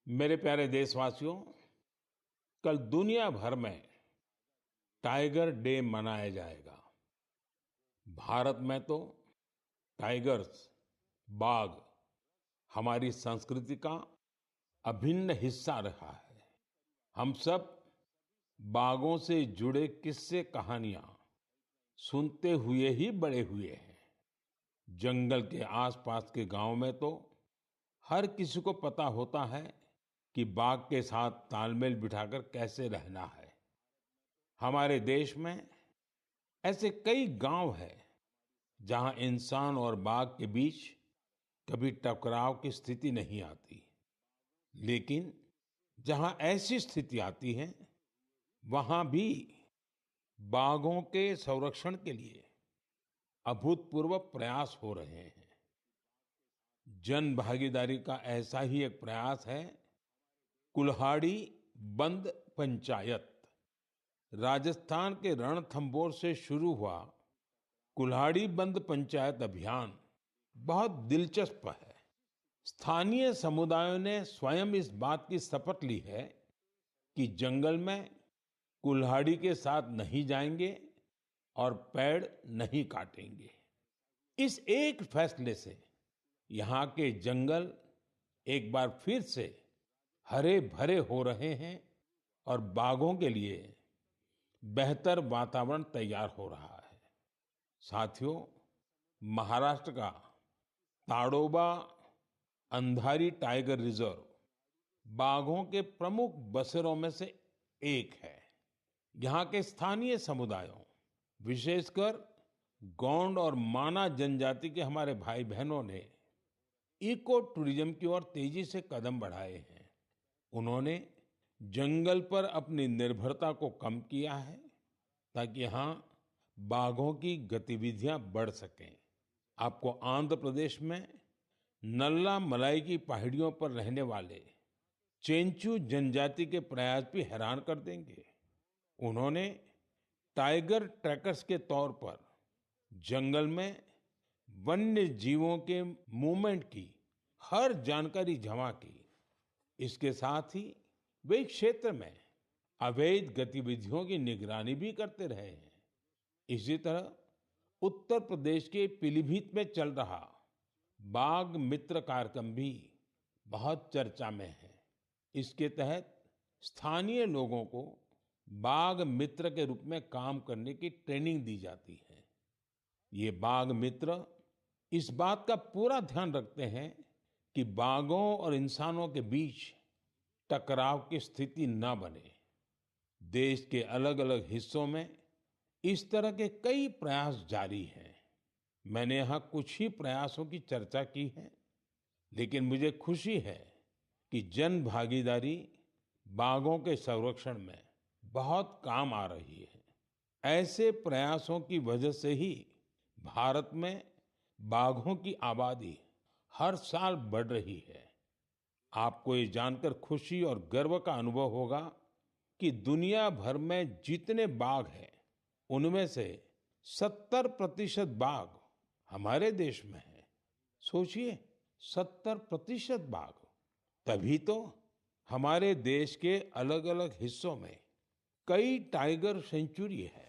मेरे प्यारे देशवासियों, कल दुनिया भर में टाइगर डे मनाया जाएगा। भारत में तो टाइगर्स, बाघ हमारी संस्कृति का अभिन्न हिस्सा रहा है। हम सब बाघों से जुड़े किस्से कहानियां सुनते हुए ही बड़े हुए हैं। जंगल के आसपास के गांव में तो हर किसी को पता होता है कि बाघ के साथ तालमेल बिठाकर कैसे रहना है। हमारे देश में ऐसे कई गांव हैं जहां इंसान और बाघ के बीच कभी टकराव की स्थिति नहीं आती। लेकिन जहां ऐसी स्थिति आती है, वहां भी बाघों के संरक्षण के लिए अभूतपूर्व प्रयास हो रहे हैं। जन भागीदारी का ऐसा ही एक प्रयास है कुल्हाड़ी बंद पंचायत। राजस्थान के रणथंभौर से शुरू हुआ कुल्हाड़ी बंद पंचायत अभियान बहुत दिलचस्प है। स्थानीय समुदायों ने स्वयं इस बात की शपथ ली है कि जंगल में कुल्हाड़ी के साथ नहीं जाएंगे और पेड़ नहीं काटेंगे। इस एक फैसले से यहाँ के जंगल एक बार फिर से हरे भरे हो रहे हैं और बाघों के लिए बेहतर वातावरण तैयार हो रहा है। साथियों, महाराष्ट्र का ताडोबा अंधारी टाइगर रिजर्व बाघों के प्रमुख बसेरों में से एक है। यहाँ के स्थानीय समुदायों, विशेषकर गोंड और माना जनजाति के हमारे भाई बहनों ने इको टूरिज्म की ओर तेजी से कदम बढ़ाए हैं। उन्होंने जंगल पर अपनी निर्भरता को कम किया है ताकि यहाँ बाघों की गतिविधियां बढ़ सकें। आपको आंध्र प्रदेश में नल्ला मलाई की पहाड़ियों पर रहने वाले चेंचू जनजाति के प्रयास भी हैरान कर देंगे। उन्होंने टाइगर ट्रैकर्स के तौर पर जंगल में वन्य जीवों के मूवमेंट की हर जानकारी जमा की। इसके साथ ही वे इस क्षेत्र में अवैध गतिविधियों की निगरानी भी करते रहे हैं। इसी तरह उत्तर प्रदेश के पीलीभीत में चल रहा बाघ मित्र कार्यक्रम भी बहुत चर्चा में है। इसके तहत स्थानीय लोगों को बाघ मित्र के रूप में काम करने की ट्रेनिंग दी जाती है। ये बाघ मित्र इस बात का पूरा ध्यान रखते हैं कि बाघों और इंसानों के बीच टकराव की स्थिति न बने। देश के अलग अलग हिस्सों में इस तरह के कई प्रयास जारी हैं। मैंने यहाँ कुछ ही प्रयासों की चर्चा की है, लेकिन मुझे खुशी है कि जन भागीदारी बाघों के संरक्षण में बहुत काम आ रही है। ऐसे प्रयासों की वजह से ही भारत में बाघों की आबादी हर साल बढ़ रही है। आपको ये जानकर खुशी और गर्व का अनुभव होगा कि दुनिया भर में जितने बाघ हैं, उनमें से 70% बाघ हमारे देश में है। सोचिए, 70% बाघ। तभी तो हमारे देश के अलग अलग हिस्सों में कई टाइगर सेंचुरी है।